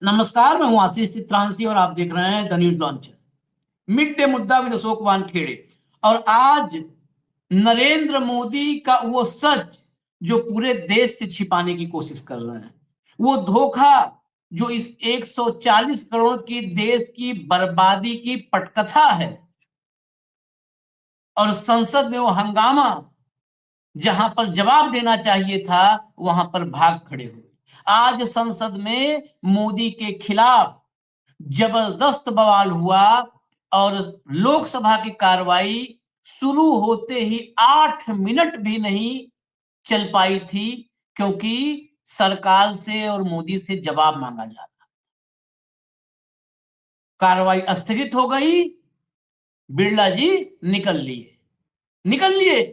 नमस्कार, मैं हूं आशीष चित्रांशी और आप देख रहे हैं the news launcher. Mid day मुद्दा विद अशोक वानखेड़े। और आज नरेंद्र मोदी का वो सच जो पूरे देश से छिपाने की कोशिश कर रहे हैं, वो धोखा जो इस 140 करोड़ की देश की बर्बादी की पटकथा है, और संसद में वो हंगामा जहां पर जवाब देना चाहिए था वहां पर भाग खड़े हुए। आज संसद में मोदी के खिलाफ जबरदस्त बवाल हुआ और लोकसभा की कार्रवाई शुरू होते ही 8 मिनट भी नहीं चल पाई थी, क्योंकि सरकार से और मोदी से जवाब मांगा जा रहा। कार्रवाई स्थगित हो गई। बिरला जी निकल लिए।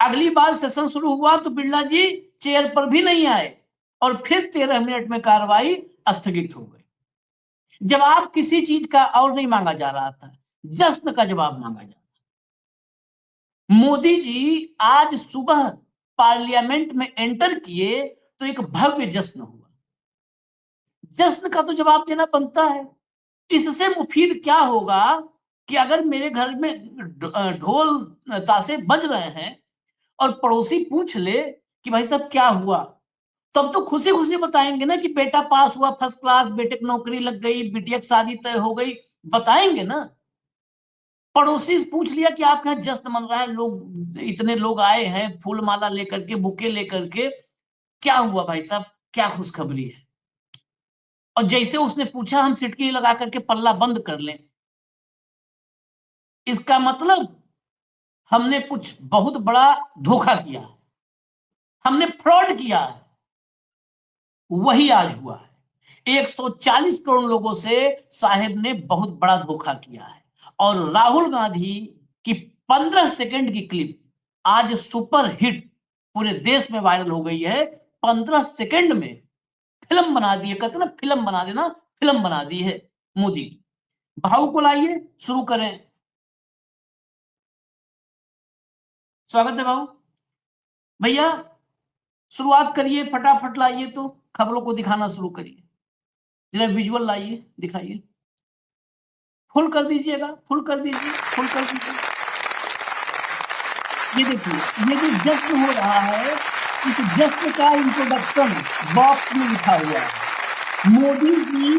अगली बार सेशन शुरू हुआ तो बिरला जी चेयर पर भी नहीं आए और फिर 13 मिनट में कार्रवाई स्थगित हो गई। जवाब किसी चीज का और नहीं मांगा जा रहा था, जश्न का जवाब मांगा जा रहा था। मोदी जी आज सुबह पार्लियामेंट में एंटर किए तो एक भव्य जश्न हुआ। जश्न का तो जवाब देना बनता है। इससे मुफीद क्या होगा कि अगर मेरे घर में ढोल ताशे बज रहे हैं और पड़ोसी पूछ ले कि भाई साहब क्या हुआ, तब तो खुशी खुशी बताएंगे ना कि बेटा पास हुआ फर्स्ट क्लास, बेटे की नौकरी लग गई, बिटिया की शादी तय हो गई, बताएंगे ना। पड़ोसी से पूछ लिया कि आपके यहाँ जश्न मन रहा है, लोग इतने लोग आए हैं फूल माला लेकर के, बुके लेकर के, क्या हुआ भाई साहब, क्या खुशखबरी है। और जैसे उसने पूछा हम सिटकी लगा करके पल्ला बंद कर लें, इसका मतलब हमने कुछ बहुत बड़ा धोखा किया है, हमने फ्रॉड किया है। वही आज हुआ है। 140 करोड़ लोगों से साहेब ने बहुत बड़ा धोखा किया है। और राहुल गांधी की 15 सेकंड की क्लिप आज सुपर हिट पूरे देश में वायरल हो गई है। 15 सेकंड में फिल्म बना दी है, कहते ना फिल्म बना देना, फिल्म बना दी है मोदी की। भाव को लाइए, शुरू करें। स्वागत है भाव भैया, शुरुआत करिए, फटाफट लाइए, तो खबरों को दिखाना शुरू करिए। जरा विजुअल लाइए, दिखाइए। फुल कर दीजिएगा, फुल कर दीजिए, फुल कर दीजिए। ये देखिए, ये जो जश्न हो रहा है, इस जश्न का इंट्रोडक्शन बॉक्स में लिखा हुआ है। मोदी जी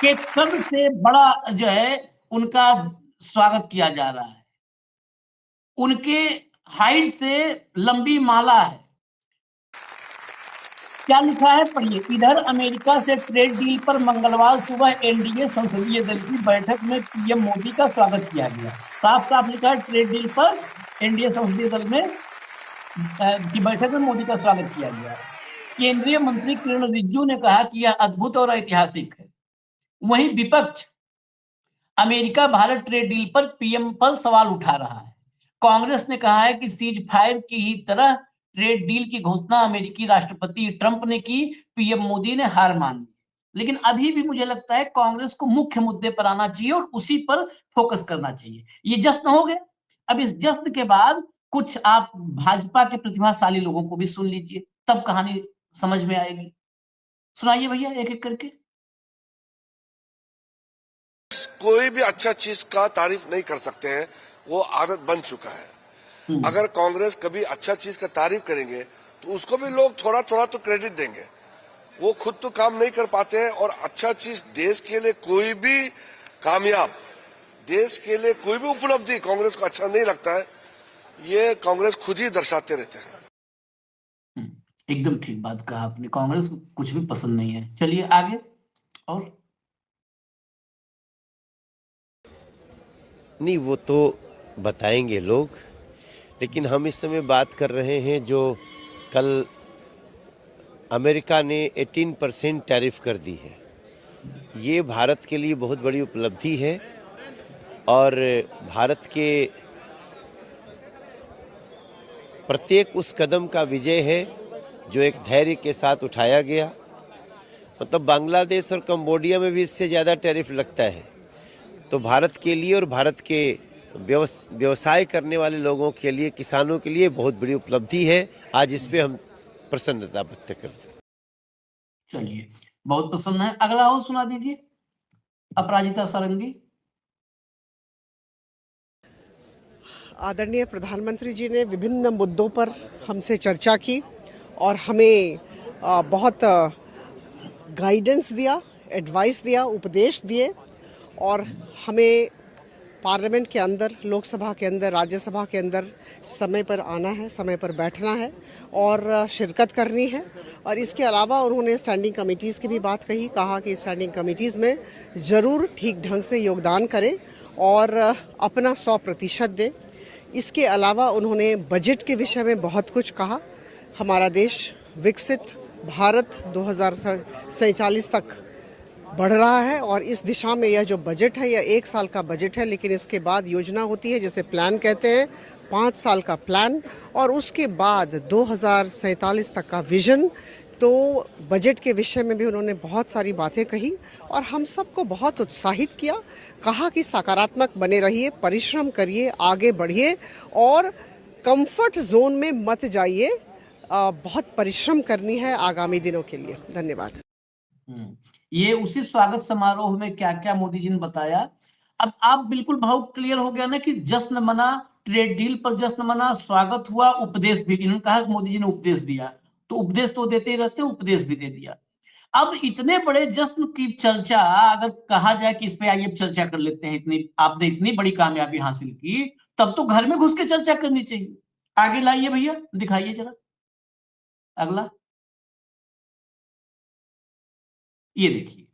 के कद से बड़ा जो है उनका स्वागत किया जा रहा है। उनके हाइट से लंबी माला है। क्या लिखा है पढ़िए। इधर अमेरिका से ट्रेड डील पर मंगलवार सुबह एनडीए संसदीय दल की बैठक में पीएम मोदी का स्वागत किया गया। साफ साफ लिखा है ट्रेड डील पर एनडीए संसदीय दल में की बैठक में मोदी का स्वागत किया गया। केंद्रीय मंत्री किरण रिजिजू ने कहा कि यह अद्भुत और ऐतिहासिक है। वहीं विपक्ष अमेरिका भारत ट्रेड डील पर पीएम पर सवाल उठा रहा है। कांग्रेस ने कहा है कि सीज फायर की ही तरह ट्रेड डील की घोषणा अमेरिकी राष्ट्रपति ट्रंप ने की, पीएम मोदी ने हार मान ली। लेकिन अभी भी मुझे लगता है कांग्रेस को मुख्य मुद्दे पर आना चाहिए और उसी पर फोकस करना चाहिए। ये जश्न हो गया। अब इस जश्न के बाद कुछ आप भाजपा के प्रतिभाशाली लोगों को भी सुन लीजिए, तब कहानी समझ में आएगी। सुनाइए भैया एक एक करके। कोई भी अच्छा चीज का तारीफ नहीं कर सकते हैं, वो आदत बन चुका है। अगर कांग्रेस कभी अच्छा चीज का तारीफ करेंगे तो उसको भी लोग थोड़ा थोड़ा तो क्रेडिट देंगे। वो खुद तो काम नहीं कर पाते हैं, और अच्छा चीज देश के लिए कोई भी कामयाब, देश के लिए कोई भी उपलब्धि कांग्रेस को अच्छा नहीं लगता है, ये कांग्रेस खुद ही दर्शाते रहते हैं। एकदम ठीक बात कहा आपने, कांग्रेस को कुछ भी पसंद नहीं है। चलिए आगे। और नहीं, वो तो बताएंगे लोग, लेकिन हम इस समय बात कर रहे हैं जो कल अमेरिका ने 18% टैरिफ कर दी है। ये भारत के लिए बहुत बड़ी उपलब्धि है और भारत के प्रत्येक उस कदम का विजय है जो एक धैर्य के साथ उठाया गया। मतलब बांग्लादेश और कंबोडिया में भी इससे ज़्यादा टैरिफ लगता है। तो भारत के लिए और भारत के व्यवसाय करने वाले लोगों के लिए, किसानों के लिए बहुत बड़ी उपलब्धि है। आज इस पे हम प्रसन्नता व्यक्त करते हैं। चलिए, बहुत प्रसन्न है। अगला और सुना दीजिए, अपराजिता सारंगी। आदरणीय प्रधानमंत्री जी ने विभिन्न मुद्दों पर हमसे चर्चा की और हमें बहुत गाइडेंस दिया, एडवाइस दिया, उपदेश दिए और हमें पार्लियामेंट के अंदर, लोकसभा के अंदर, राज्यसभा के अंदर समय पर आना है, समय पर बैठना है और शिरकत करनी है। और इसके अलावा उन्होंने स्टैंडिंग कमेटीज़ की भी बात कही, कहा कि स्टैंडिंग कमेटीज़ में ज़रूर ठीक ढंग से योगदान करें और अपना 100% दें। इसके अलावा उन्होंने बजट के विषय में बहुत कुछ कहा। हमारा देश विकसित भारत 2047 तक बढ़ रहा है और इस दिशा में यह जो बजट है यह 1 साल का बजट है, लेकिन इसके बाद योजना होती है, जैसे प्लान कहते हैं, 5 साल का प्लान और उसके बाद 2047 तक का विजन। तो बजट के विषय में भी उन्होंने बहुत सारी बातें कही और हम सबको बहुत उत्साहित किया। कहा कि सकारात्मक बने रहिए, परिश्रम करिए, आगे बढ़िए और कंफर्ट जोन में मत जाइए। बहुत परिश्रम करनी है आगामी दिनों के लिए। धन्यवाद। ये उसी स्वागत समारोह में क्या क्या मोदी जी ने बताया। अब आप बिल्कुल भाव क्लियर हो गया ना कि जश्न मना, ट्रेड डील पर जश्न मना, स्वागत हुआ, उपदेश भी। इन्होंने कहा कि मोदी जी ने उपदेश दिया, तो उपदेश तो देते ही रहते, उपदेश भी दे दिया। अब इतने बड़े जश्न की चर्चा अगर कहा जाए कि इस पे आइए चर्चा कर लेते हैं, इतनी आपने इतनी बड़ी कामयाबी हासिल की, तब तो घर में घुस के चर्चा करनी चाहिए। आगे लाइए भैया, दिखाइए जरा अगला। ये देखिए,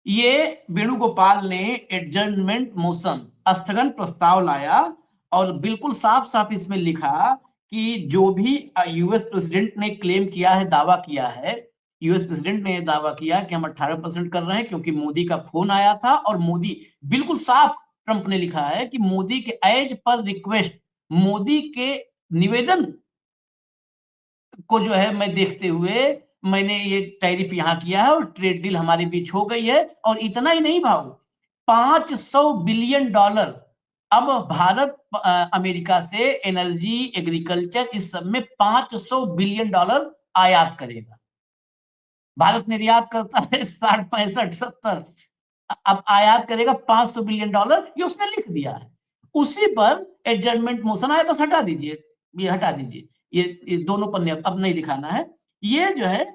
ये वेणुगोपाल ने एडजर्नमेंट मोशन, स्थगन प्रस्ताव लाया और बिल्कुल साफ साफ इसमें लिखा कि जो भी यूएस प्रेसिडेंट ने क्लेम किया है, दावा किया है, यूएस प्रेसिडेंट ने दावा किया कि हम 18% कर रहे हैं क्योंकि मोदी का फोन आया था और मोदी, बिल्कुल साफ ट्रंप ने लिखा है कि मोदी के एज पर रिक्वेस्ट, मोदी के निवेदन को जो है मैं देखते हुए मैंने ये टैरिफ यहां किया है और ट्रेड डील हमारे बीच हो गई है। और इतना ही नहीं भाव, $500 बिलियन अब भारत अमेरिका से एनर्जी, एग्रीकल्चर, इस सब में $500 बिलियन आयात करेगा। भारत निर्यात करता है 60, 65, 70, अब आयात करेगा $500 बिलियन, ये उसने लिख दिया है। उसी पर एडजर्नमेंट मोशन आया, बस हटा दीजिए, ये हटा दीजिए, ये दोनों पन्ने अब नहीं दिखाना है। ये जो है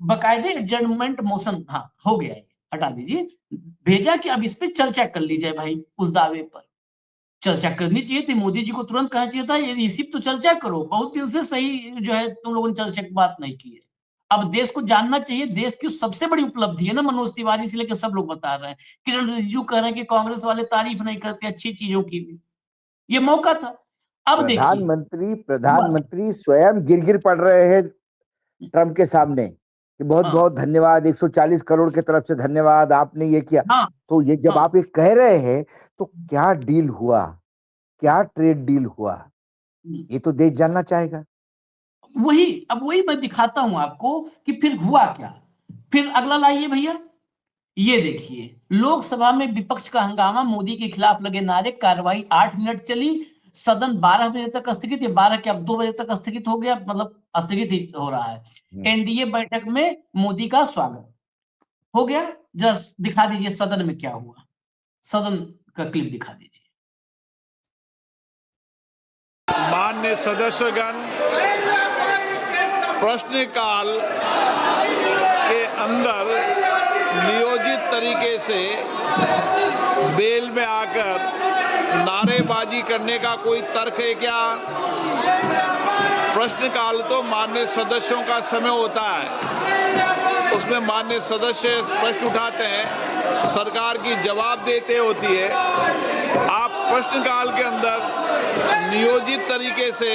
बकायदे एडजर्नमेंट मोशन, हाँ हो गया है, हटा दीजिए। भेजा कि अब इस पे चर्चा कर ली जाए भाई, उस दावे पर चर्चा करनी चाहिए थी। मोदी जी को तुरंत कहना चाहिए था, ये रिसीव तो चर्चा करो, बहुत दिन से सही जो है तुम लोगों ने चर्चा की बात नहीं की है। अब देश को जानना चाहिए, देश की सबसे बड़ी उपलब्धि है ना, मनोज तिवारी से लेकर सब लोग बता रहे हैं, किरण रिजिजू कह रहे हैं कि कांग्रेस वाले तारीफ नहीं करते अच्छी चीजों की भी, ये मौका था। अब देखिए, प्रधानमंत्री स्वयं गिर पड़ रहे हैं ट्रंप के सामने कि बहुत बहुत धन्यवाद, 140 करोड़ के तरफ से धन्यवाद, आपने ये किया। तो ये जब आप ये कह रहे हैं तो क्या डील हुआ, क्या ट्रेड डील हुआ, ये तो देश जानना चाहेगा। वही मैं दिखाता हूं आपको कि फिर हुआ क्या। फिर अगला लाइए भैया, ये देखिए, लोकसभा में विपक्ष का हंगामा, मोदी के खिलाफ लगे नारे, कार्रवाई 8 मिनट चली, सदन 12 बजे तक स्थगित, या 12 के अब 2 बजे तक स्थगित हो गया, मतलब स्थगित ही हो रहा है। एनडीए बैठक में मोदी का स्वागत हो गया। जस्ट दिखा दीजिए सदन में क्या हुआ, सदन का क्लिप दिखा दीजिए। माननीय सदस्यगण, प्रश्नकाल के अंदर नियोजित तरीके से बेल में आकर नारेबाजी करने का कोई तर्क है क्या? प्रश्नकाल तो माननीय सदस्यों का समय होता है, उसमें माननीय सदस्य प्रश्न उठाते हैं, सरकार की जवाब देते होती है। आप प्रश्नकाल के अंदर नियोजित तरीके से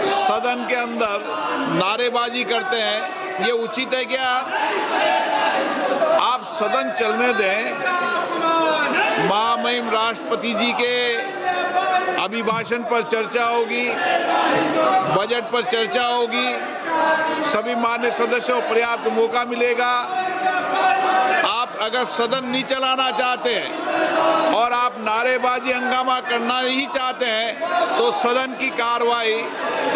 सदन के अंदर नारेबाजी करते हैं, ये उचित है क्या? आप सदन चलने दें। महामहिम राष्ट्रपति जी के अभिभाषण पर चर्चा होगी, बजट पर चर्चा होगी, सभी मान्य सदस्यों को पर्याप्त मौका मिलेगा। आप अगर सदन नहीं चलाना चाहते हैं और आप नारेबाजी हंगामा करना ही चाहते हैं तो सदन की कार्रवाई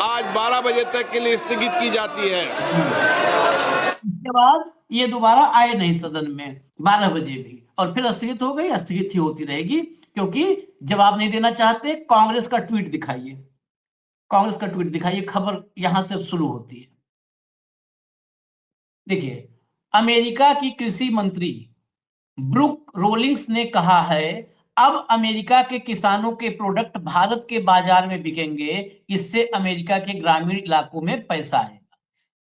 आज 12 बजे तक के लिए स्थगित की जाती है। उसके बाद ये दोबारा आए नहीं सदन में 12 बजे भी, और फिर स्थगित हो गई, स्थगित ही होती रहेगी, क्योंकि जवाब नहीं देना चाहते। कांग्रेस का ट्वीट दिखाइए, कांग्रेस का ट्वीट दिखाइए, खबर यहां से शुरू होती है। देखिए, अमेरिका की कृषि मंत्री ब्रूक रोलिंग्स ने कहा है, अब अमेरिका के किसानों के प्रोडक्ट भारत के बाजार में बिकेंगे, इससे अमेरिका के ग्रामीण इलाकों में पैसा आएगा।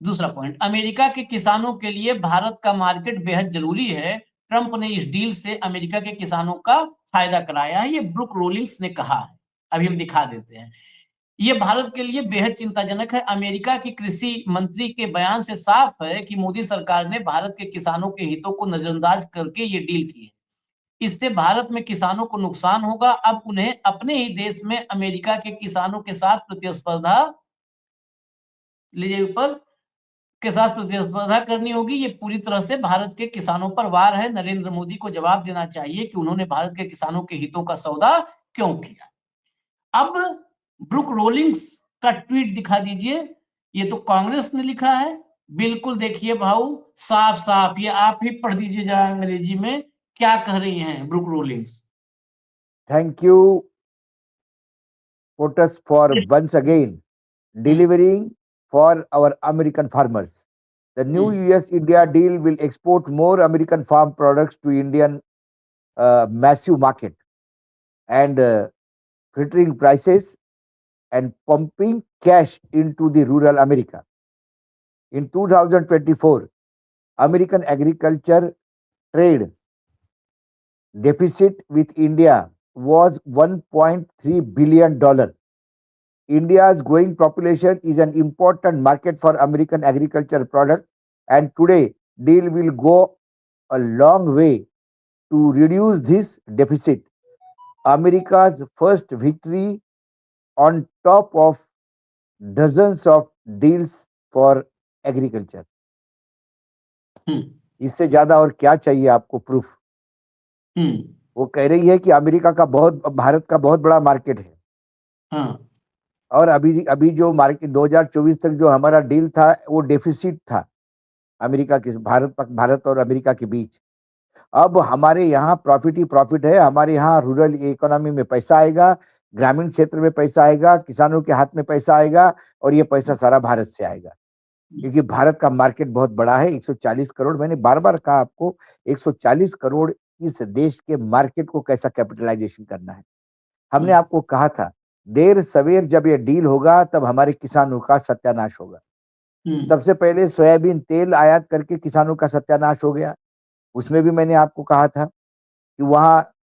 दूसरा पॉइंट, अमेरिका के किसानों के लिए भारत का मार्केट बेहद जरूरी है। ट्रंप ने इस डील से अमेरिका के किसानों का फायदा कराया है, ये ब्रूक रोलिंग्स ने कहा है। अभी हम दिखा देते हैं। ये भारत के लिए बेहद चिंताजनक है। अमेरिका की कृषि मंत्री के बयान से साफ है कि मोदी सरकार ने भारत के किसानों के हितों को नजरअंदाज करके ये डील की है। इससे भारत में किसानों को नुकसान होगा। अब उन्हें अपने ही देश में अमेरिका के किसानों के साथ प्रतिस्पर्धा लीजिए ऊपर के साथ प्रतिस्पर्धा करनी होगी। ये पूरी तरह से भारत के किसानों पर वार है। नरेंद्र मोदी को जवाब देना चाहिए कि उन्होंने भारत के किसानों के हितों का सौदा क्यों किया। अब ब्रूक रोलिंग्स का ट्वीट दिखा दीजिए। ये तो कांग्रेस ने लिखा है, बिल्कुल देखिए भाऊ, साफ साफ। ये आप ही पढ़ दीजिए जरा अंग्रेजी में क्या कह रही हैं Brooke Rollins. Thank you POTUS for once again delivering for our American farmers. The new US-India deal will export more American farm products to Indian massive market and filtering prices and pumping cash into the rural America. In 2024, American agriculture trade deficit with India was $1.3 billion. India's growing population is an important market for American agriculture product, and today deal will go a long way to reduce this deficit. America's first victory on top of dozens of deals for agriculture. इससे ज्यादा और क्या चाहिए आपको proof? वो कह रही है कि अमेरिका का भारत का बहुत बड़ा मार्केट है। हाँ। और अभी जो मार्केट 2024 तक जो हमारा डील था वो डेफिसिट था अमेरिका के भारत और अमेरिका के बीच। अब हमारे यहाँ प्रॉफिट ही प्रॉफिट है। हमारे यहाँ रूरल इकोनॉमी में पैसा आएगा, ग्रामीण क्षेत्र में पैसा आएगा, किसानों के हाथ में पैसा आएगा, और ये पैसा सारा भारत से आएगा, क्योंकि भारत का मार्केट बहुत बड़ा है। 140 करोड़, मैंने बार बार कहा आपको, 140 करोड़ इस देश के मार्केट को कैसा कैपिटलाइजेशन करना है। हमने आपको कहा था देर सवेर जब ये डील होगा तब हमारे किसानों का सत्यानाश होगा। सबसे पहले सोयाबीन तेल आयात करके किसानों का सत्यानाश हो गया। उसमें भी मैंने आपको कहा था कि वहाँ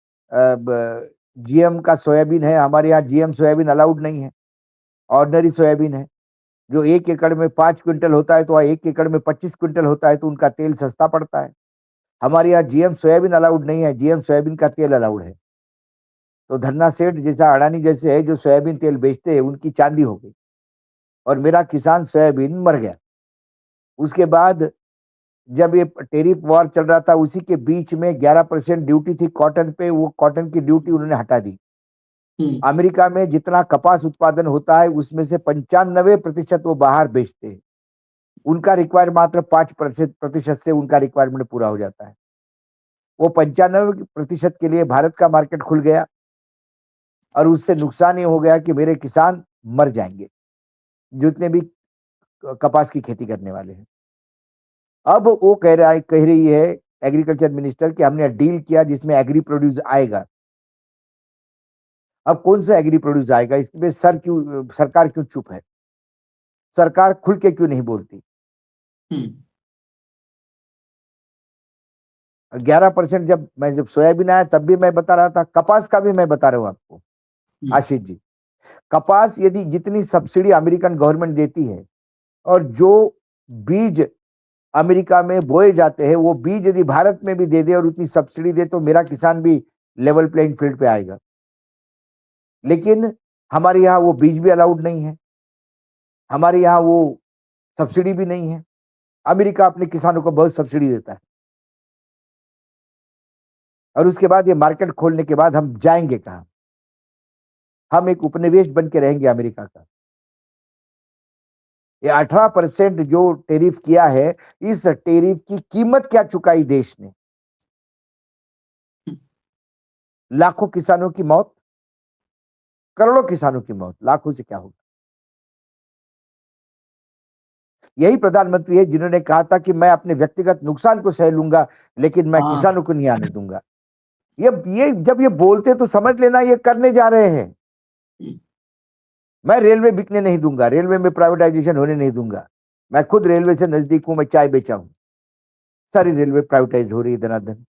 GM का सोयाबीन है, हमारे यहाँ GM सोयाबीन अलाउड नहीं है, ऑर्डिनरी सोयाबीन है। जो 1 एकड़ में 5 क्विंटल होता है तो वहाँ 1 एकड़ में 25 क्विंटल होता है, तो उनका तेल सस्ता पड़ता है। हमारे यहाँ GM सोयाबीन अलाउड नहीं है, GM सोयाबीन का तेल अलाउड है। तो धन्ना सेठ जैसा, अडानी जैसे है जो सोयाबीन तेल बेचते हैं, उनकी चांदी हो गई और मेरा किसान सोयाबीन मर गया। उसके बाद जब ये टेरिफ वॉर चल रहा था, उसी के बीच में 11% ड्यूटी थी कॉटन पे, वो कॉटन की ड्यूटी उन्होंने हटा दी। अमेरिका में जितना कपास उत्पादन होता है उसमें से 95% वो बाहर बेचते हैं। उनका रिक्वायरमेंट मात्र 5% से उनका रिक्वायरमेंट पूरा हो जाता है। वो 95% के लिए भारत का मार्केट खुल गया और उससे नुकसान ये हो गया कि मेरे किसान मर जाएंगे, जितने भी कपास की खेती करने वाले हैं। अब वो कह रही है एग्रीकल्चर मिनिस्टर कि हमने डील किया जिसमें एग्री प्रोड्यूस आएगा। अब कौन सा एग्री प्रोड्यूस आएगा, इसमें सरकार क्यों चुप है? सरकार खुल के क्यों नहीं बोलती? 11% जब सोयाबीन आया तब भी मैं बता रहा था, कपास का भी मैं बता रहा हूं आपको आशीष जी। कपास यदि जितनी सब्सिडी अमेरिकन गवर्नमेंट देती है और जो बीज अमेरिका में बोए जाते हैं वो बीज यदि भारत में भी दे दे और उतनी सब्सिडी दे तो मेरा किसान भी लेवल प्लेइंग फील्ड पे आएगा। लेकिन हमारे यहाँ वो बीज भी अलाउड नहीं है, हमारे यहाँ वो सब्सिडी भी नहीं है। अमेरिका अपने किसानों को बहुत सब्सिडी देता है और उसके बाद ये मार्केट खोलने के बाद हम जाएंगे कहाँ? हम एक उपनिवेश बन के रहेंगे अमेरिका का। ये 18% जो टेरिफ किया है, इस टेरिफ की कीमत क्या चुकाई देश ने? लाखों किसानों की मौत, करोड़ों किसानों की मौत, लाखों से क्या होगा? यही प्रधानमंत्री है जिन्होंने कहा था कि मैं अपने व्यक्तिगत नुकसान को सह लूंगा, लेकिन मैं किसानों को नहीं आने दूंगा। ये जब ये बोलते तो समझ लेना ये करने जा रहे हैं। मैं रेलवे बिकने नहीं दूंगा, रेलवे में प्राइवेटाइजेशन होने नहीं दूंगा। मैं खुद रेलवे से नजदीक हूं, मैं चाय बेचा हूं। सारी रेलवे प्राइवेटाइज हो रही है धनाधन।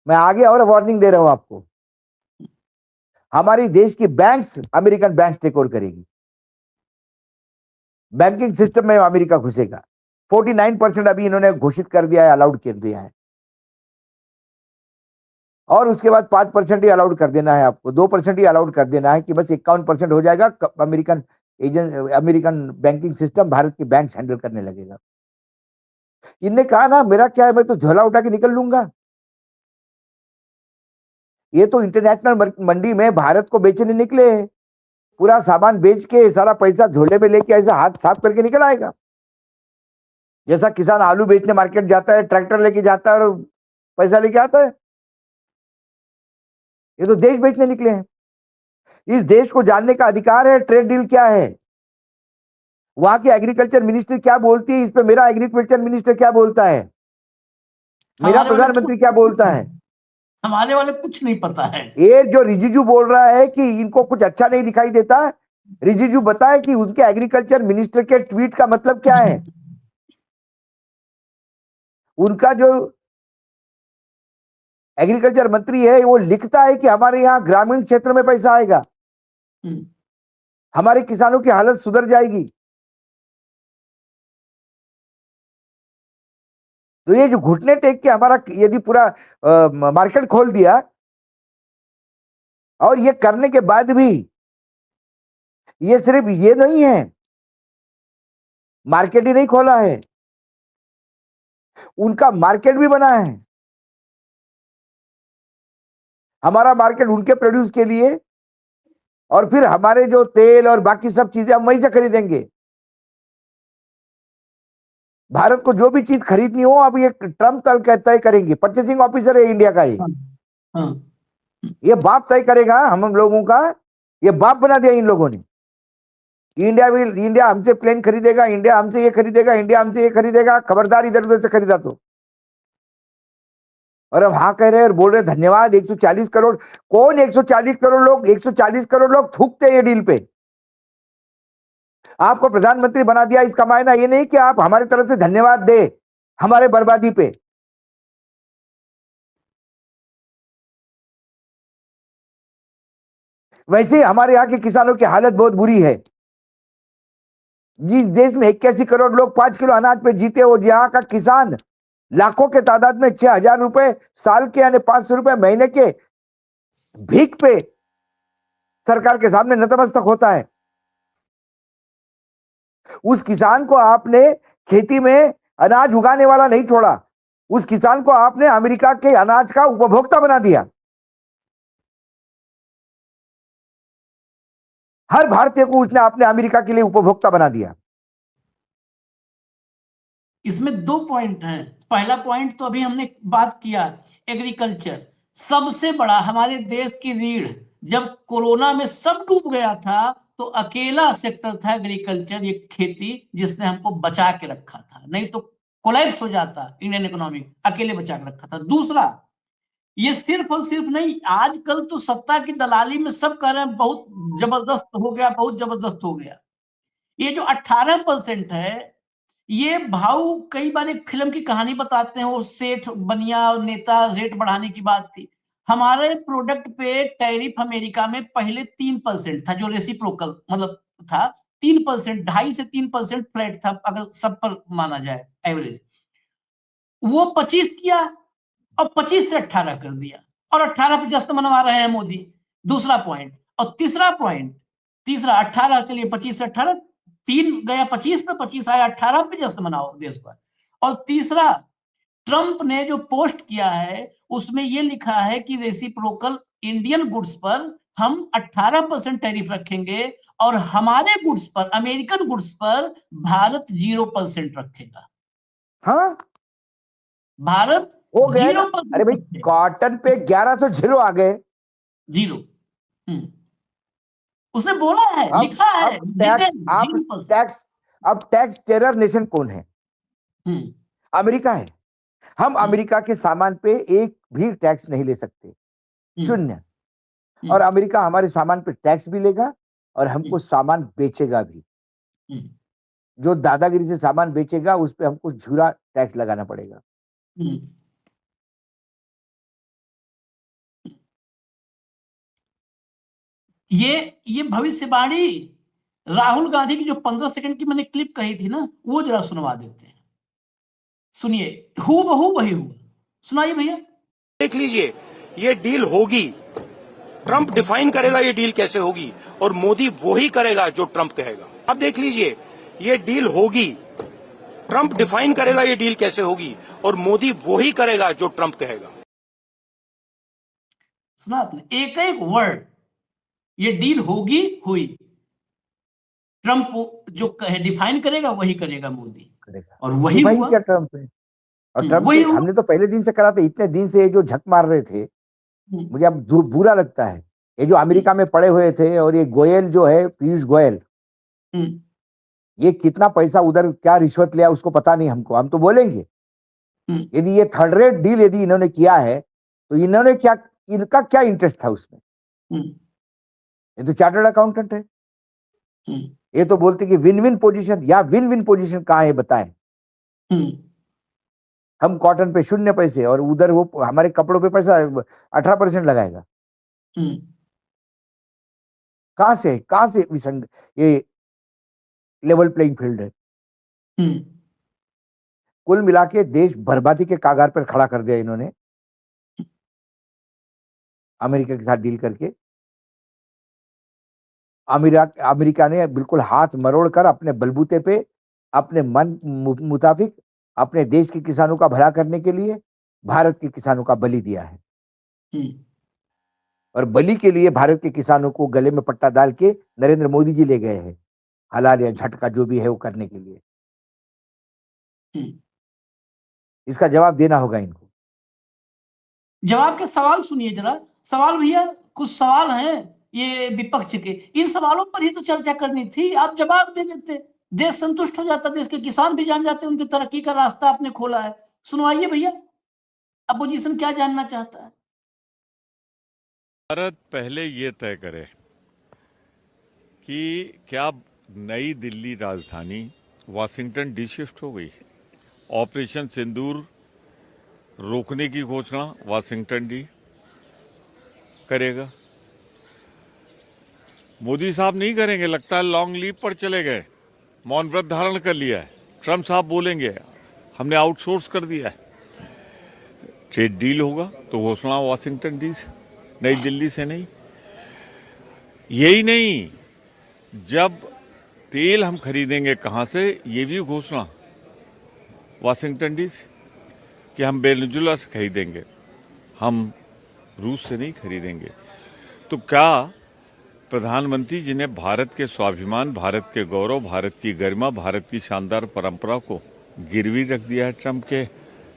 मैं आगे और वार्निंग दे रहा हूं आपको, हमारी देश की banks American banks take over करेगी, बैंकिंग सिस्टम में अमेरिका घुसेगा। 49% अभी इन्होंने घोषित कर दिया है, अलाउड कर दिया है, और उसके बाद 5% ही अलाउड कर देना है आपको, 2% ही अलाउड कर देना है कि बस 51% हो जाएगा। अमेरिकन बैंकिंग सिस्टम भारत के बैंक्स हैंडल करने लगेगा। इनने कहा ना, मेरा क्या है, मैं तो झोला उठा के निकल लूंगा। ये तो इंटरनेशनल मंडी में भारत को बेचने निकले हैं, पूरा सामान बेच के सारा पैसा झोले में लेके ऐसा हाथ साफ करके निकल आएगा। जैसा किसान आलू बेचने मार्केट जाता है, ट्रैक्टर लेके जाता है और पैसा लेके आता है, ये तो देश बेचने निकले हैं। इस देश को जानने का अधिकार है ट्रेड डील क्या है, वहां की एग्रीकल्चर मिनिस्ट्री क्या बोलती है, इस पे मेरा एग्रीकल्चर मिनिस्टर क्या बोलता है, मेरा प्रधानमंत्री क्या बोलता है। हमारे वाले कुछ नहीं पता है। ये जो रिजिजू बोल रहा है कि इनको कुछ अच्छा नहीं दिखाई देता, रिजिजू बताए कि उनके एग्रीकल्चर मिनिस्टर के ट्वीट का मतलब क्या है। उनका जो एग्रीकल्चर मंत्री है वो लिखता है कि हमारे यहां ग्रामीण क्षेत्र में पैसा आएगा, हमारे किसानों की हालत सुधर जाएगी। तो ये जो घुटने टेक के हमारा यदि पूरा मार्केट खोल दिया, और ये करने के बाद भी ये सिर्फ ये नहीं है, मार्केट ही नहीं खोला है, उनका मार्केट भी बना है। हमारा मार्केट उनके प्रोड्यूस के लिए, और फिर हमारे जो तेल और बाकी सब चीजें हम वहीं से खरीदेंगे। भारत को जो भी चीज खरीदनी हो अब ये ट्रम्प तय करेंगे, परचेसिंग ऑफिसर है इंडिया का ये बाप तय करेगा हम लोगों का, ये बाप बना दिया इन लोगों ने। इंडिया हमसे प्लेन खरीदेगा, इंडिया हमसे ये खरीदेगा, इंडिया हमसे ये खरीदेगा, खबरदार इधर उधर से खरीदा तो। और अब हाँ कह रहे हैं और बोल रहे धन्यवाद 140 करोड़। कौन 140 करोड़ लोग? 140 करोड़ लोग थूकते हैं ये डील पे। आपको प्रधानमंत्री बना दिया, इसका मायना ये नहीं कि आप हमारी तरफ से धन्यवाद दे हमारे बर्बादी पे। वैसे ही हमारे यहाँ के किसानों की हालत बहुत बुरी है। जिस देश में 81 करोड़ लोग 5 किलो अनाज पे जीते हो, यहाँ का किसान लाखों के तादाद में 6,000 रुपए साल के यानी 500 रुपए महीने के भीख पे सरकार के सामने नतमस्तक होता है। उस किसान को आपने खेती में अनाज उगाने वाला नहीं छोड़ा, उस किसान को आपने अमेरिका के अनाज का उपभोक्ता बना दिया। हर भारतीय को उसने आपने अमेरिका के लिए उपभोक्ता बना दिया। इसमें 2 पॉइंट हैं। पहला पॉइंट तो अभी हमने बात किया, एग्रीकल्चर सबसे बड़ा हमारे देश की रीढ़। जब कोरोना में सब डूब गया था तो अकेला सेक्टर था एग्रीकल्चर, ये खेती, जिसने हमको बचा के रखा था, नहीं तो कोलैप्स हो जाता इंडियन इकोनॉमी। अकेले बचा के रखा था। दूसरा, ये सिर्फ और सिर्फ नहीं, आजकल तो सत्ता की दलाली में सब कह रहे हैं बहुत जबरदस्त हो गया, बहुत जबरदस्त हो गया। ये जो 18% है, ये भाव कई बार एक फिल्म की कहानी बताते हैं, वो सेठ बनिया नेता रेट बढ़ाने की बात थी। हमारे प्रोडक्ट पे टैरिफ अमेरिका में पहले 3% था, जो रेसिप्रोकल मतलब था 3%, 2.5 से 3% फ्लैट था अगर सब पर माना जाए एवरेज। वो 25 किया और 25 से 18 कर दिया, और 18 पे जश्न मनवा रहे हैं मोदी। दूसरा पॉइंट। और तीसरा पॉइंट, 18 चलिए 25 से 18, 3 गया 25 पे, 25 आया 18 पे, जश्न मनाओ देश पर। और तीसरा, ट्रंप ने जो पोस्ट किया है उसमें ये लिखा है कि रेसिप्रोकल इंडियन गुड्स पर हम 18% टैरिफ रखेंगे और हमारे गुड्स पर, अमेरिकन गुड्स पर भारत 0% रखेगा। हाँ, भारत हो गया ना। 0% अरे भाई, कॉटन पे 1100 झिलो आ गए। 0। उसने बोला है, लिखा है, अब टैक्स टेरर नेशन कौन है? अमेरिका है। हम अमेरिका के सामान पे एक भी टैक्स नहीं ले सकते, शून्य। और अमेरिका हमारे सामान पे टैक्स भी लेगा और हमको सामान बेचेगा भी। जो दादागिरी से सामान बेचेगा उस पे हमको झूरा टैक्स लगाना पड़ेगा। ये भविष्यवाणी राहुल गांधी की जो 15 सेकंड की मैंने क्लिप कही थी ना, वो जरा सुनवा देते हैं। सुनिए, हूबहू वही हुआ। सुनाइए भैया। देख लीजिए, ये डील होगी, ट्रंप डिफाइन करेगा ये डील कैसे होगी, और मोदी वो ही करेगा जो ट्रंप कहेगा। अब देख लीजिए, ये डील होगी, ट्रंप डिफाइन करेगा ये डील कैसे होगी, और मोदी वो ही करेगा जो ट्रंप कहेगा। सुना आपने? एक एक वर्ड, ये डील होगी, हुई। ट्रंप जो कहे डिफाइन करेगा वही करेगा मोदी, और वही हुआ। क्या ट्रंप है? और ट्रंप हमने तो पहले दिन से करा था। इतने दिन से ये जो झक मार रहे थे, मुझे अब बुरा लगता है। ये जो अमेरिका में पड़े हुए थे, और ये गोयल जो है, पीयूष गोयल, ये कितना पैसा उधर क्या रिश्वत लिया उसको पता नहीं हमको। हम तो बोलेंगे यदि ये थर्ड रेट डील यदि इन्होंने किया है तो इन्होंने क्या, इनका क्या इंटरेस्ट था उसमें? ये तो चार्टर्ड अकाउंटेंट है। ये तो बोलते कि विन विन पोजीशन, या विन विन पोजीशन कहाँ है बताएं। हम कॉटन पे 0 पैसे और उधर वो हमारे कपड़ों पे पैसा 18% लगाएगा। कहां से विसंग, ये लेवल प्लेइंग फील्ड है। कुल मिला के देश बर्बादी के कागार पर खड़ा कर दिया इन्होंने अमेरिका के साथ डील करके। अमेरिका ने बिल्कुल हाथ मरोड़ कर अपने बलबूते पे, अपने मन मुताबिक, अपने देश के किसानों का भला करने के लिए भारत के किसानों का बलि दिया है। और बलि के लिए भारत के किसानों को गले में पट्टा डाल के नरेंद्र मोदी जी ले गए हैं, हलाल या झटका जो भी है वो करने के लिए। इसका जवाब देना होगा इनको। जवाब के सवाल सुनिए जरा। सवाल भैया, कुछ सवाल हैं ये विपक्ष के, इन सवालों पर ही तो चर्चा करनी थी। आप जवाब दे देते, देश संतुष्ट हो जाता, देश के किसान भी जान जाते उनकी तरक्की का रास्ता आपने खोला है। सुनवाइए भैया, अपोजिशन क्या जानना चाहता है। भारत पहले ये तय करे कि क्या नई दिल्ली राजधानी वाशिंगटन डी शिफ्ट हो गई। ऑपरेशन सिंदूर रोकने की घोषणा वाशिंगटन डी करेगा, मोदी साहब नहीं करेंगे। लगता है लॉन्ग लीव पर चले गए, मौन व्रत धारण कर लिया है। ट्रंप साहब बोलेंगे हमने आउटसोर्स कर दिया है। ट्रेड डील होगा तो घोषणा वाशिंगटन डी से, नई दिल्ली से नहीं। यही नहीं, जब तेल हम खरीदेंगे कहां से, ये भी घोषणा वाशिंगटन डी से कि हम वेनेजुएला से खरीदेंगे, हम रूस से नहीं खरीदेंगे। तो क्या प्रधानमंत्री जी ने भारत के स्वाभिमान, भारत के गौरव, भारत की गरिमा, भारत की शानदार परंपरा को गिरवी रख दिया है ट्रंप के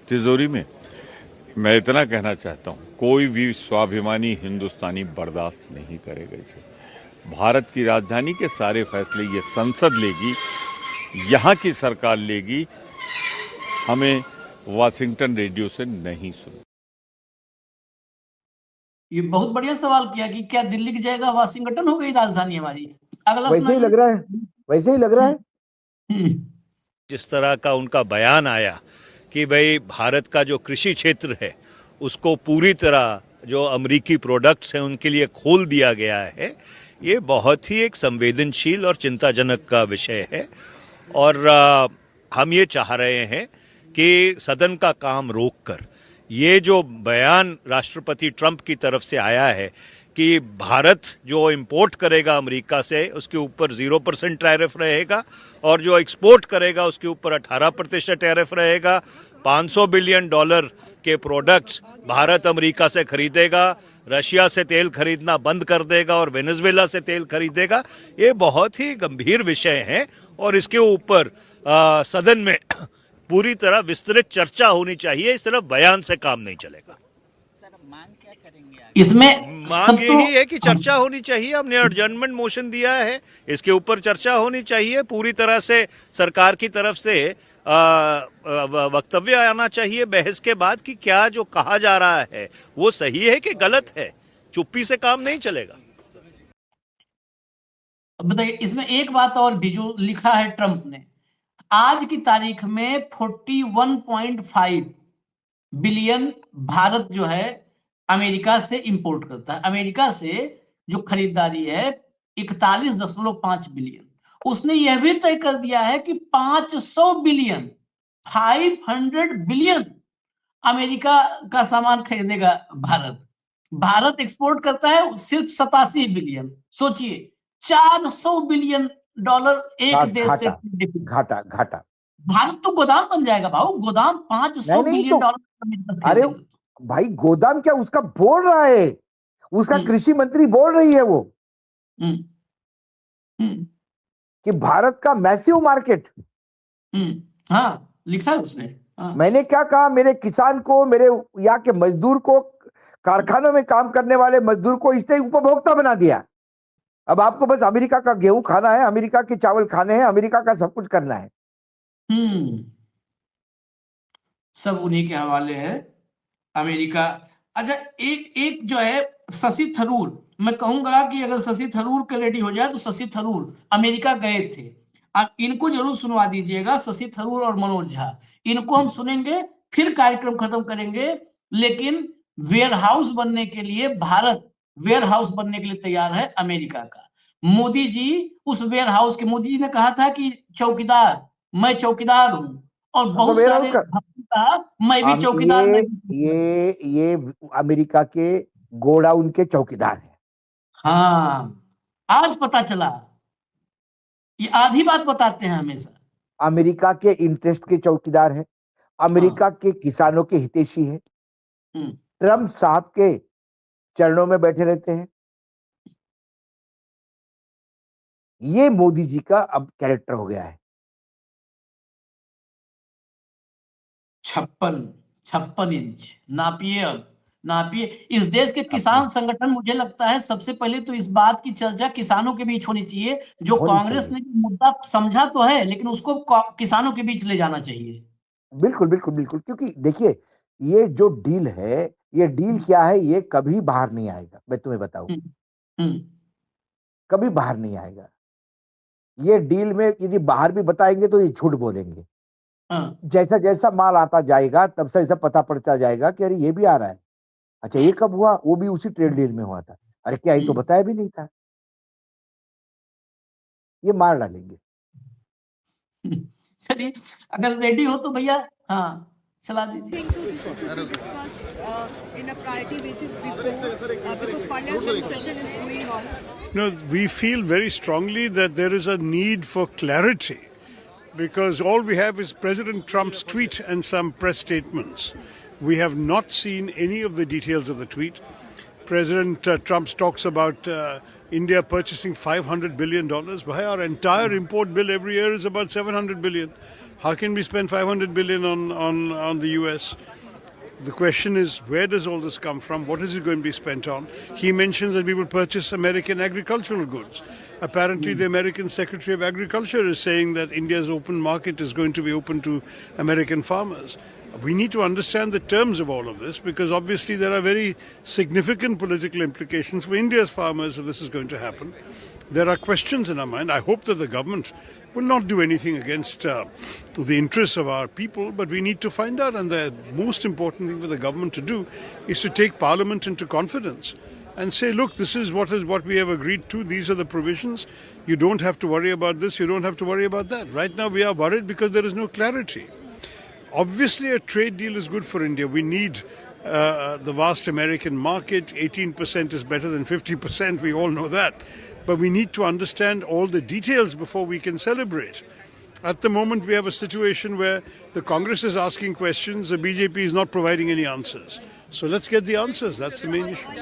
तिजोरी में? मैं इतना कहना चाहता हूं, कोई भी स्वाभिमानी हिंदुस्तानी बर्दाश्त नहीं करेगा इसे। भारत की राजधानी के सारे फैसले ये संसद लेगी, यहाँ की सरकार लेगी, हमें वाशिंगटन रेडियो से नहीं सुन। ये बहुत बढ़िया सवाल किया कि क्या दिल्ली की जगह वाशिंगटन हो गई राजधानी हमारी। अगला वैसे ही लग रहा है, वैसे ही लग रहा है। जिस तरह का उनका बयान आया कि भाई भारत का जो कृषि क्षेत्र है उसको पूरी तरह जो अमेरिकी प्रोडक्ट्स हैं उनके लिए खोल दिया गया है, ये बहुत ही एक संवेदनशील और चिंताजनक का विषय है। और हम ये चाह रहे हैं कि सदन का काम रोककर ये जो बयान राष्ट्रपति ट्रंप की तरफ से आया है कि भारत जो इंपोर्ट करेगा अमेरिका से उसके ऊपर 0% टैरिफ रहेगा और जो एक्सपोर्ट करेगा उसके ऊपर 18% टैरिफ रहेगा, $500 बिलियन के प्रोडक्ट्स भारत अमेरिका से खरीदेगा, रशिया से तेल खरीदना बंद कर देगा और वेनेजुएला से तेल खरीदेगा। ये बहुत ही गंभीर विषय है और इसके ऊपर सदन में पूरी तरह विस्तृत चर्चा होनी चाहिए। सिर्फ बयान से काम नहीं चलेगा। इसमें मांग यही है कि चर्चा होनी चाहिए। हमने एडजर्नमेंट मोशन दिया है, इसके ऊपर चर्चा होनी चाहिए। पूरी तरह से सरकार की तरफ से वक्तव्य आना चाहिए बहस के बाद कि क्या जो कहा जा रहा है वो सही है कि गलत है। चुप्पी से काम नहीं चलेगा। बताइए, इसमें एक बात और भी जो लिखा है ट्रंप ने, आज की तारीख में 41.5 बिलियन भारत जो है अमेरिका से इंपोर्ट करता है। अमेरिका से जो खरीदारी है 41.5 बिलियन। उसने यह भी तय कर दिया है कि 500 बिलियन 500 बिलियन अमेरिका का सामान खरीदेगा भारत। भारत एक्सपोर्ट करता है सिर्फ 87 बिलियन। सोचिए, 400 बिलियन डॉलर एक देश से घाटा। भारत तो गोदाम बन जाएगा भाऊ, गोदाम 500 बिलियन डॉलर। अरे भाई, गोदाम क्या, उसका बोल रहा है, उसका कृषि मंत्री बोल रही है वो कि भारत का मैसिव मार्केट। हाँ, लिखा है उसने। हाँ। मैंने क्या कहा, मेरे किसान को, मेरे यहाँ के मजदूर को, कारखानों में काम करने वाले मजदूर को इसने उपभोक्ता बना दिया। अब आपको बस अमेरिका का गेहूं खाना है, अमेरिका के चावल खाने हैं, अमेरिका का सब कुछ करना है। सब उन्हीं के हवाले है, अमेरिका। अच्छा, एक जो है शशि थरूर, मैं कहूंगा कि अगर शशि थरूर के रेडी हो जाए तो शशि थरूर अमेरिका गए थे, आप इनको जरूर सुनवा दीजिएगा, शशि थरूर और मनोज झा। इनको हम सुनेंगे, फिर कार्यक्रम खत्म करेंगे। लेकिन वेयर हाउस बनने के लिए, भारत वेयर हाउस बनने के लिए तैयार है अमेरिका का। मोदी जी उस वेयर हाउस के, मोदी जी ने कहा था कि चौकीदार, मैं चौकीदार हूं, और बहुत सारे मैं भी चौकीदार। ये अमेरिका के गोडाउन के चौकीदार हैं। हाँ, आज पता चला। ये आधी बात बताते हैं हमेशा। अमेरिका के इंटरेस्ट के चौकीदार हैं, अमेरिका के किसानों के हितैषी हैं, ट्रंप साहब के चरणों में बैठे रहते हैं। ये मोदी जी का अब कैरेक्टर हो गया है। 56 इंच नापिए। अब नापिए। इस देश के किसान संगठन, मुझे लगता है सबसे पहले तो इस बात की चर्चा किसानों के बीच होनी चाहिए। जो कांग्रेस ने मुद्दा समझा तो है, लेकिन उसको किसानों के बीच ले जाना चाहिए। बिल्कुल बिल्कुल बिल्कुल, क्योंकि देखिए, ये जो डील है, ये डील क्या है, ये कभी बाहर नहीं आएगा। मैं तुम्हें बताऊं, कभी बाहर नहीं आएगा। ये डील में यदि बाहर भी बताएंगे तो ये झूठ बोलेंगे। जैसा जैसा माल आता जाएगा तब से ऐसा पता पड़ता जाएगा कि अरे ये भी आ रहा है, अच्छा ये कब हुआ, वो भी उसी ट्रेड डील में हुआ था, अरे क्या ये तो बताया भी नहीं था। ये मार डालेंगे। चलिए, अगर रेडी हो तो भैया, हाँ चला दीजिए। No, we feel very strongly that there is a need for clarity, because all we have is President Trump's tweet and some press statements. We have not seen any of the details of the tweet. President Trump talks about India purchasing $500 billion. Why, our entire import bill every year is about $700 billion. How can we spend $500 billion on the US? The question is, where does all this come from? What is it going to be spent on? He mentions that we will purchase American agricultural goods. Apparently, the American Secretary of Agriculture is saying that India's open market is going to be open to American farmers. We need to understand the terms of all of this, because obviously there are very significant political implications for India's farmers if this is going to happen. There are questions in our mind. I hope that the government will not do anything against the interests of our people, but we need to find out. And the most important thing for the government to do is to take Parliament into confidence and say, look, this is what we have agreed to. These are the provisions. You don't have to worry about this. You don't have to worry about that. Right now we are worried because there is no clarity. Obviously, a trade deal is good for India. We need the vast American market. 18% is better than 50%. We all know that. But we need to understand all the details before we can celebrate. At the moment, we have a situation where the Congress is asking questions, the BJP is not providing any answers. So let's get the answers. That's the main issue.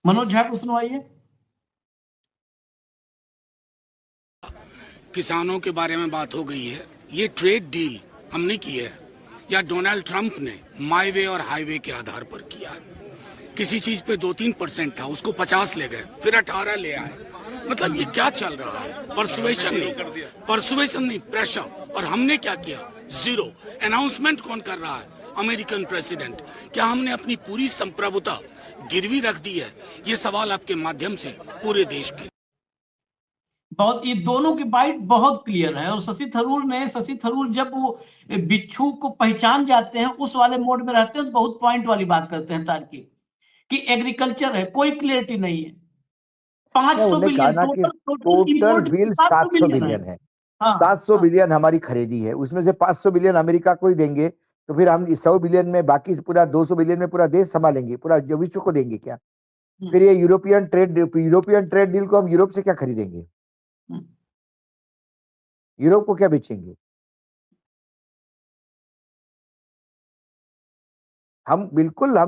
Manoj Jha को सुनवाइए। किसानों के बारे में बात हो गई है। ये ट्रेड डील हमने की है या डोनाल्ड ट्रंप ने माई वे और हाईवे के आधार पर किया है? किसी चीज पे 2-3% था, उसको 50 ले गए, फिर 18 ले आए। मतलब ये क्या चल रहा है? परसुएशन नहीं, प्रेशर। और हमने क्या किया? जीरो। अनाउंसमेंट कौन कर रहा है? American president. क्या हमने अपनी पूरी संप्रभुता गिरवी रख दी है? ये सवाल आपके माध्यम से पूरे देश के। बहुत, ये दोनों की बाइट बहुत क्लियर है। और शशि थरूर जब वो बिच्छू को पहचान जाते हैं, उस वाले मोड में रहते हैं, तो बहुत पॉइंट वाली बात करते हैं तार्किक, कि एग्रीकल्चर है, कोई क्लियरिटी नहीं है। 500 बिलियन टोटल बिल 700 बिलियन है। 700 बिलियन हमारी खरीदी है, उसमें से 500 बिलियन अमेरिका को ही देंगे, तो फिर हम 100 बिलियन में बाकी पूरा 200 बिलियन में पूरा देश संभालेंगे, पूरा विश्व को देंगे क्या? फिर ये यूरोपियन ट्रेड डील को हम यूरोप से क्या खरीदेंगे? यूरोप को क्या बेचेंगे? हम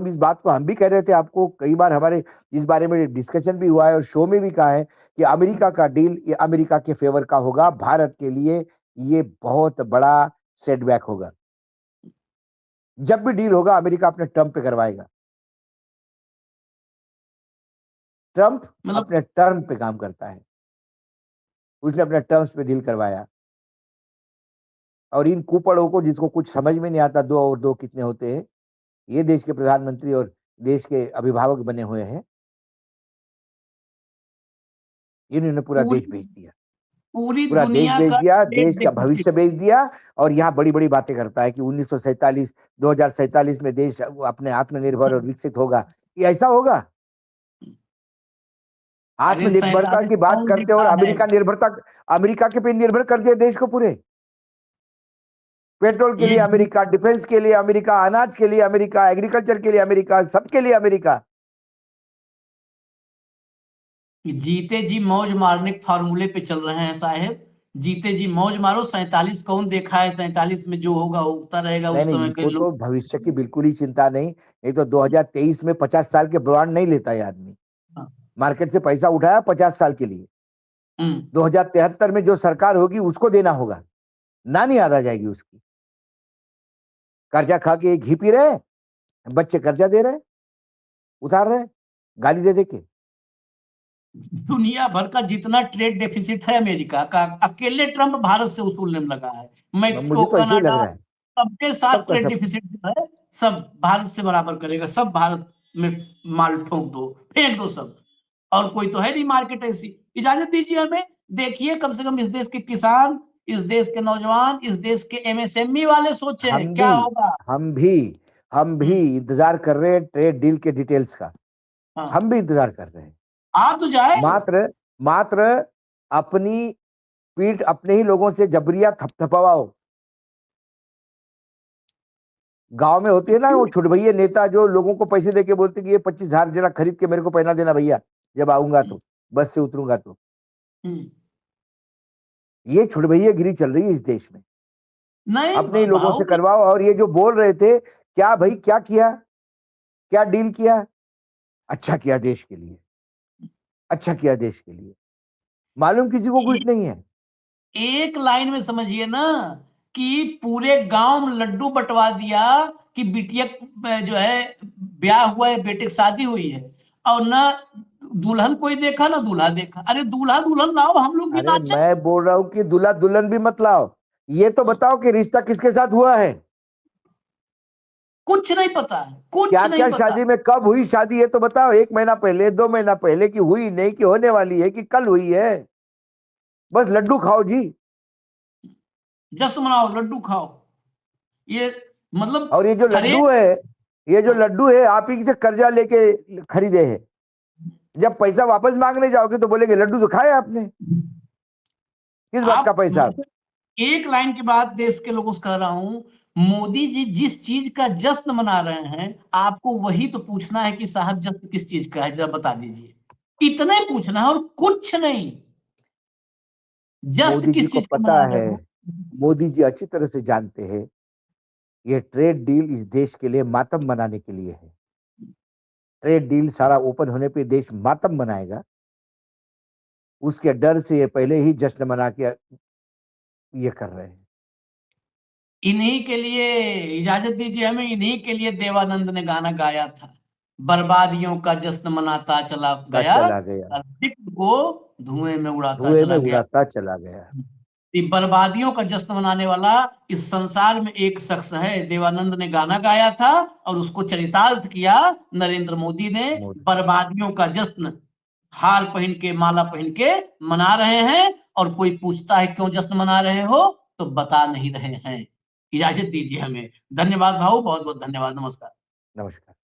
इस बात को हम भी कह रहे थे आपको, कई बार हमारे इस बारे में डिस्कशन भी हुआ है और शो में भी कहा है कि अमेरिका का डील ये अमेरिका के फेवर का होगा, भारत के लिए ये बहुत बड़ा सेटबैक होगा। जब भी डील होगा अमेरिका अपने टर्म पे करवाएगा। ट्रंप अपने टर्म पे काम करता है, उसने अपने टर्म्स पे डील करवाया। और इन कुपड़ों को, जिसको कुछ समझ में नहीं आता 2 और 2 कितने होते हैं, ये देश के प्रधानमंत्री और देश के अभिभावक बने हुए हैं, इन्होंने पूरा देश बेच दिया, पूरा देश बेच दिया, देश का भविष्य बेच दिया। और यहाँ बड़ी बड़ी बातें करता है कि 2047 में देश अपने आत्मनिर्भर और विकसित होगा। ये ऐसा होगा? आत्मनिर्भरता की बात करते और अमेरिका के पे निर्भर कर दिया देश को पूरे। पेट्रोल के लिए अमेरिका, डिफेंस के लिए अमेरिका, अनाज के लिए अमेरिका, एग्रीकल्चर के लिए अमेरिका, सबके लिए अमेरिका। जीते जी मौज मारने के फार्मूले पे चल रहे हैं साहब। जीते जी मौज मारो। 47 कौन देखा है? 47 में जो होगा होता रहेगा। उस समय के लोग तो भविष्य की बिल्कुल ही चिंता नहीं तो 2023 में 50 साल के बॉन्ड नहीं लेता है आदमी। मार्केट से पैसा उठाया 50 साल के लिए, 2073 में जो सरकार होगी उसको देना होगा, नानी याद आ जाएगी उसकी। कर्जा खा के घी पी रहे, बच्चे कर्जा दे रहे, उतार रहे, गाली दे के। दुनिया भर का जितना ट्रेड डेफिसिट है अमेरिका का, अकेले ट्रंप भारत से वसूलने में लगा है। मैक्सिको, कनाडा, सबके साथ ट्रेड डेफिसिट है, सब भारत से बराबर करेगा। सब भारत में माल ठोक दो, फेंक दो सब, और कोई तो है नहीं मार्केट ऐसी। इजाजत दीजिए हमें, देखिए कम से कम इस देश के किसान, इस देश के नौजवान, इस देश के एमएसएमई वाले सोचे क्या होगा। हम भी इंतजार कर रहे हैं ट्रेड डील के डिटेल्स का। हम भी इंतजार कर रहे हैं। आ तो जाए। मात्र अपनी पीठ अपने ही लोगों से जबरिया थपथपाओ। गांव में होती है ना वो छुटभैया नेता, जो लोगों को पैसे देके बोलते कि ये 25,000 जरा खरीद के मेरे को पहना देना भैया, जब आऊंगा तो, बस से उतरूंगा तो। ये छुटभैया गिरी चल रही है इस देश में। नहीं, अपने ही लोगों से करवाओ। और ये जो बोल रहे थे, क्या भाई क्या किया, क्या डील किया? अच्छा किया देश के लिए, अच्छा किया देश के लिए। मालूम किसी को कुछ नहीं है। एक लाइन में समझिए ना कि पूरे गांव में लड्डू बंटवा दिया कि बिटिया जो है ब्याह हुआ है, बेटे की शादी हुई है, और ना दुल्हन कोई देखा ना दूल्हा देखा। अरे दूल्हा दुल्हन लाओ, हम लोग भी नाचें। मैं बोल रहा हूँ कि दूल्हा दुल्हन भी मत लाओ, ये तो बताओ कि रिश्ता किसके साथ हुआ है। कुछ नहीं पता है, कुछ क्या नहीं क्या पता। शादी में कब हुई शादी, ये तो बताओ। 1 महीना पहले, 2 महीना पहले, कि हुई नहीं, कि होने वाली है, कि कल हुई है। बस लड्डू खाओ जी, जश्न मनाओ, लड्डू खाओ। ये मतलब, और ये जो लड्डू है आप ही से कर्जा लेके खरीदे हैं। जब पैसा वापस मांगने जाओगे तो बोलेंगे लड्डू तो खाए आपने, किस बात का पैसा। एक लाइन के बाद देश के लोगों से कह रहा हूं, मोदी जी जिस चीज का जश्न मना रहे हैं, आपको वही तो पूछना है कि साहब जश्न किस चीज का है, जरा बता दीजिए। इतना ही पूछना है और कुछ नहीं। जस्ट मोदी जी किस को चीज का पता मना रहे है, हो? मोदी जी अच्छी तरह से जानते हैं, ये ट्रेड डील इस देश के लिए मातम मनाने के लिए है। ट्रेड डील सारा ओपन होने पे देश मातम मनाएगा, उसके डर से ये पहले ही जश्न मना के ये कर रहे हैं। इन्हीं के लिए, इजाजत दीजिए हमें, इन्हीं के लिए देवानंद ने गाना गाया था, बर्बादियों का जश्न मनाता चला गया, चला गया, और फिक्र को धुएं में उड़ाता धुएं में चला गया। उड़ाता चला गया। ये बर्बादियों का जश्न मनाने वाला इस संसार में एक शख्स है। देवानंद ने गाना गाया था और उसको चरितार्थ किया नरेंद्र मोदी ने। बर्बादियों का जश्न हार पहन के, माला पहन के मना रहे हैं, और कोई पूछता है क्यों जश्न मना रहे हो तो बता नहीं रहे हैं। इजाजत दीजिए हमें। धन्यवाद भाऊ, बहुत बहुत धन्यवाद। नमस्कार। नमस्कार।